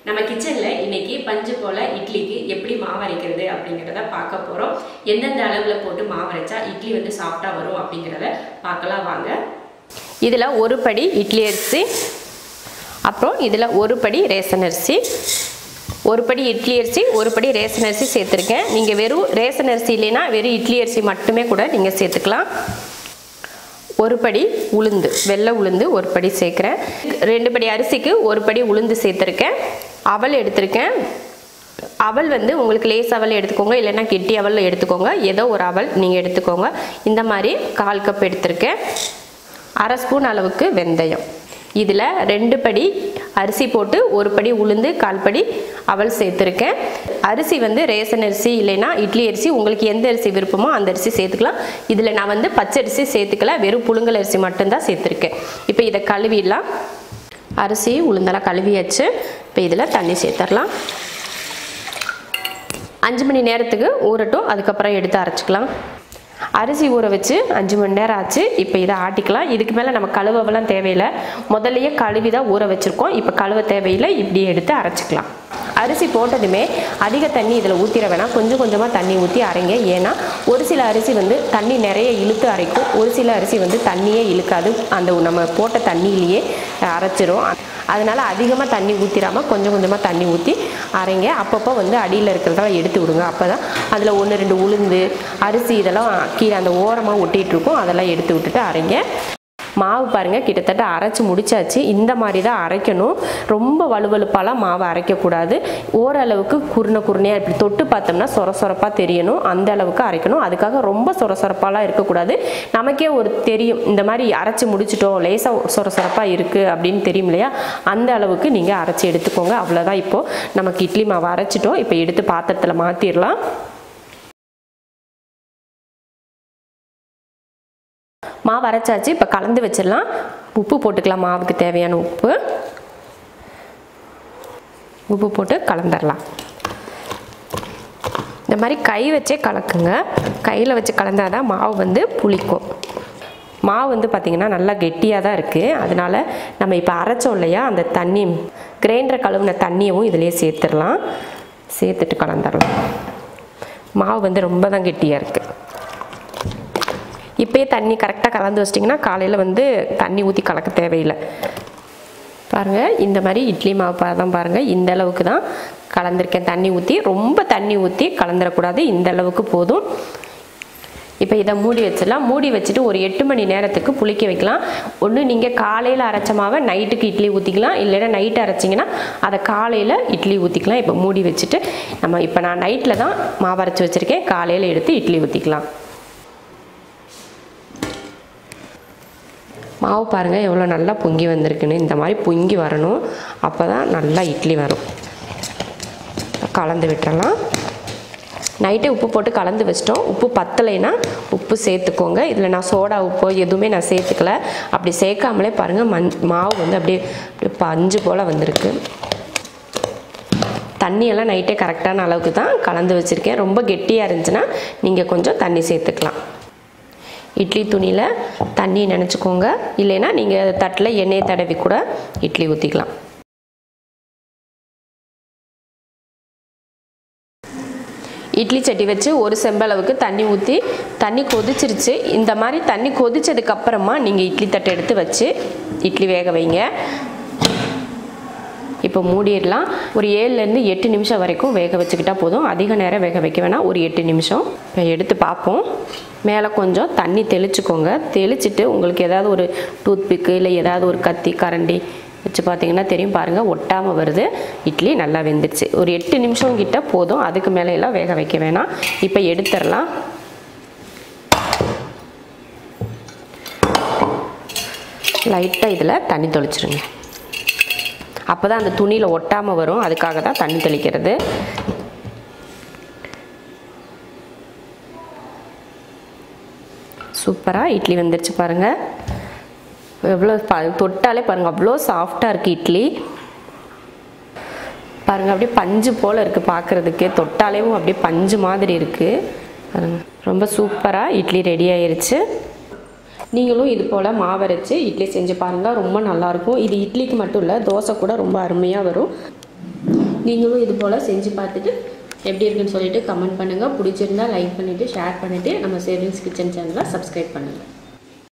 நம்ம கிச்சன்ல இன்னைக்கு பஞ்சு போல இட்லிக்கு எப்படி மாவு அரைக்கிறது அப்படிங்கறத பார்க்க போறோம். எந்தெந்த அளவுல போட்டு மாவு அரைச்சா இட்லி வந்து சாஃப்ட்டா வரும் அப்படிங்கறத பார்க்கலாம் வாங்க. இதுல ஒரு படி இட்லி அரிசி, அப்புறம் இதுல ஒரு படி ரேஷன் அரிசி, ஒரு படி இட்லி அரிசி, ஒரு படி ரேஷன் அரிசி சேர்த்துருக்கேன். நீங்க வெறும் ரேஷன் அரிசி இல்லைன்னா வெறும் இட்லி அரிசி மட்டுமே கூட நீங்க சேர்த்துக்கலாம். ஒரு படி உளுந்து, வெள்ளை உளுந்து ஒரு படி சேர்க்குறேன். 2 படி அரிசிக்கு ஒரு படி உளுந்து சேர்த்துருக்கேன். அவல் எடுத்திருக்கேன். அவல் வந்து உங்களுக்கு லேஸ் அவல் எடுத்துக்கோங்க, இல்லைன்னா கெட்டி அவல் எடுத்துக்கோங்க. ஏதோ ஒரு அவல் நீங்கள் எடுத்துக்கோங்க. இந்த மாதிரி 1/4 கப் எடுத்திருக்கேன். 1/2 ஸ்பூன் அளவுக்கு வெந்தயம். இதில் 2 படி அரிசி போட்டு ஒரு படி உளுந்து 1/4 படி அவல் சேர்த்துருக்கேன். அரிசி வந்து ரேஷன் அரிசி இல்லைன்னா இட்லி அரிசி, உங்களுக்கு எந்த அரிசி விருப்பமோ அந்த அரிசி சேர்த்துக்கலாம். இதில் நான் வந்து பச்சரிசி சேர்த்துக்கல, வெறும் புழுங்கல் அரிசி மட்டும்தான் சேர்த்துருக்கேன். இப்போ இதை கழுவிடலாம். அரிசி உளுந்தெல்லாம் கழுவியாச்சு. இப்போ இதில் தண்ணி சேர்த்துடலாம். 5 மணி நேரத்துக்கு ஊறட்டும், அதுக்கப்புறம் எடுத்து அரைச்சிக்கலாம். அரிசி ஊற வச்சு 5 மணி நேரம் ஆச்சு. இப்போ இதை ஆட்டிக்கலாம். இதுக்கு மேலே நம்ம கழுவலாம் தேவையில்லை, முதல்லையே கழுவி தான் ஊற வச்சுருக்கோம். இப்போ கழுவ தேவையில்லை, இப்படி எடுத்து அரைச்சிக்கலாம். அரிசி போட்டதுமே அதிக தண்ணி இதில் ஊற்றிட வேணாம், கொஞ்சம் கொஞ்சமாக தண்ணி ஊற்றி அரைங்க. ஏன்னா ஒரு சில அரிசி வந்து தண்ணி நிறைய இழுத்து அரைக்கும், ஒரு சில அரிசி வந்து தண்ணியே இழுக்காது, அந்த நம்ம போட்ட தண்ணியிலேயே அரைச்சிரும். அதனால் அதிகமாக தண்ணி ஊற்றிடாமல் கொஞ்சம் கொஞ்சமாக தண்ணி ஊற்றி அரைங்க. அப்பப்போ வந்து அடியில் இருக்கிறதெல்லாம் எடுத்து விடுங்க. அப்போ தான் அதில் 1-2 உளுந்து அரிசி இதெல்லாம் கீழே அந்த ஓரமாக ஒட்டிகிட்ருக்கும், அதெல்லாம் எடுத்து விட்டுட்டு அரைங்க. மாவு பாருங்கள், கிட்டத்தட்ட அரைச்சி முடிச்சாச்சு. இந்த மாதிரி தான் அரைக்கணும். ரொம்ப வலுவலுப்பாலாம் மாவு அரைக்கக்கூடாது. ஓரளவுக்கு குருணையாக இப்படி தொட்டு பார்த்தோம்னா சொரசொரப்பாக தெரியணும், அந்த அளவுக்கு அரைக்கணும். அதுக்காக ரொம்ப சொரசொரப்பாலாம் இருக்கக்கூடாது. நமக்கே ஒரு தெரியும், இந்த மாதிரி அரைச்சி முடிச்சிட்டோம், லேசாக சொரசொரப்பாக இருக்குது அப்படின்னு தெரியும் இல்லையா, அந்த அளவுக்கு நீங்கள் அரைச்சி எடுத்துக்கோங்க. அவ்வளோதான். இப்போது நமக்கு இட்லி மாவு அரைச்சிட்டோம். இப்போ எடுத்து பாத்திரத்தில் மாற்றிடலாம். மாவு அரைச்சாச்சு. இப்போ கலந்து வச்சிடலாம். உப்பு போட்டுக்கலாம், மாவுக்கு தேவையான உப்பு போட்டு கலந்துடலாம். இந்த மாதிரி கை வச்சே கலக்குங்க. கையில் வச்சு கலந்தால் தான் மாவு வந்து புளிக்கும். மாவு வந்து பார்த்திங்கன்னா நல்லா கெட்டியாக தான் இருக்குது. அதனால் நம்ம இப்போ அரைச்சோம் இல்லையா, அந்த தண்ணி கிரைண்டரை கழுவுன தண்ணியவும் இதிலே சேர்த்துடலாம். சேர்த்துட்டு கலந்துடலாம். மாவு வந்து ரொம்ப தான் கெட்டியாக இருக்குது. இப்போயே தண்ணி கரெக்டாக கலந்து வச்சிட்டிங்கன்னா காலையில் வந்து தண்ணி ஊற்றி கலக்க தேவையில்லை. பாருங்கள், இந்த மாதிரி இட்லி மாவு தான் பாருங்கள், இந்த அளவுக்கு தான் கலந்துருக்கேன். தண்ணி ஊற்றி ரொம்ப தண்ணி ஊற்றி கலந்துடக்கூடாது, இந்த அளவுக்கு போதும். இப்போ இதை மூடி வச்சிடலாம். மூடி வச்சுட்டு ஒரு 8 மணி நேரத்துக்கு புளிக்க வைக்கலாம். ஒன்று நீங்கள் காலையில் அரைச்ச மாவை நைட்டுக்கு இட்லி ஊற்றிக்கலாம், இல்லைன்னா நைட்டு அரைச்சிங்கன்னா அதை காலையில் இட்லி ஊற்றிக்கலாம். இப்போ மூடி வச்சுட்டு இப்போ நான் நைட்டில் தான் மாவு அரைச்சி வச்சுருக்கேன், காலையில் எடுத்து இட்லி ஊற்றிக்கலாம். மாவு பாருங்கள் எவ்வளோ நல்லா பொங்கி வந்திருக்குன்னு. இந்த மாதிரி பொங்கி வரணும், அப்போ தான் நல்லா இட்லி வரும். கலந்து விட்டுறலாம். நைட்டே உப்பு போட்டு கலந்து வச்சிட்டோம். உப்பு பத்தலைன்னா உப்பு சேர்த்துக்கோங்க. இதில் நான் சோடா உப்போ எதுவுமே நான் சேர்த்துக்கல. அப்படி சேர்க்காமலே பாருங்கள் மாவு வந்து அப்படியே பஞ்சு போல் வந்திருக்கு. தண்ணியெல்லாம் நைட்டே கரெக்டான அளவுக்கு தான் கலந்து வச்சுருக்கேன். ரொம்ப கெட்டியாக இருந்துச்சுன்னா நீங்கள் கொஞ்சம் தண்ணி சேர்த்துக்கலாம். இட்லி துணியில் தண்ணி நினச்சிக்கோங்க, இல்லைன்னா நீங்கள் தட்டில் எண்ணெயை தடவி கூட இட்லி ஊற்றிக்கலாம். இட்லி சட்டி வச்சு ஒரு செம்பளவுக்கு தண்ணி ஊற்றி, தண்ணி கொதிச்சிருச்சு. இந்த மாதிரி தண்ணி கொதிச்சதுக்கப்புறமா நீங்கள் இட்லி தட்டை எடுத்து வச்சு இட்லி வேக வைங்க. இப்போ மூடிடலாம். ஒரு 7லேருந்து 8 நிமிஷம் வரைக்கும் வேக வச்சுக்கிட்டா போதும். அதிக நேரம் வேக வைக்க வேணாம், ஒரு 8 நிமிஷம். இப்போ எடுத்து பார்ப்போம். மேலே கொஞ்சம் தண்ணி தெளிச்சுக்கோங்க. தெளிச்சுட்டு உங்களுக்கு ஏதாவது ஒரு டூத்பிக்கு இல்லை ஏதாவது ஒரு கத்தி கரண்டி வச்சு பார்த்தீங்கன்னா தெரியும், பாருங்கள் ஒட்டாமல் வருது. இட்லி நல்லா வெந்துடுச்சு. ஒரு 8 நிமிஷம் கிட்ட போதும், அதுக்கு மேலே எல்லாம் வேக வைக்க வேணாம். இப்போ எடுத்துடலாம். லைட்டாக இதில் தண்ணி தெளிச்சிருங்க, அப்போ தான் அந்த துணியில் ஒட்டாமல் வரும். அதுக்காக தான் தண்ணி தெளிக்கிறது. சூப்பராக இட்லி வந்துருச்சு பாருங்கள். எவ்வளோ தொட்டாலே பாருங்கள் அவ்வளோ சாஃப்டாக இருக்குது இட்லி. பாருங்கள் அப்படியே பஞ்சு போல் இருக்குது பார்க்குறதுக்கு, தொட்டாலேயும் அப்படியே பஞ்சு மாதிரி இருக்குது பாருங்கள். ரொம்ப சூப்பராக இட்லி ரெடி ஆயிருச்சு. நீங்களும் இது போல் மாவரைச்சு இட்லி செஞ்சு பாருங்கள், ரொம்ப நல்லாயிருக்கும். இது இட்லிக்கு மட்டும் இல்லை, தோசை கூட ரொம்ப அருமையாக வரும். நீங்களும் இது போல் செஞ்சு பார்த்துட்டு எப்படி இருக்குன்னு சொல்லிட்டு கமெண்ட் பண்ணுங்கள். பிடிச்சிருந்தா லைக் பண்ணிவிட்டு ஷேர் பண்ணிவிட்டு நம்ம ஷெரின்ஸ் கிச்சன் சேனலை சப்ஸ்கிரைப் பண்ணுங்கள்.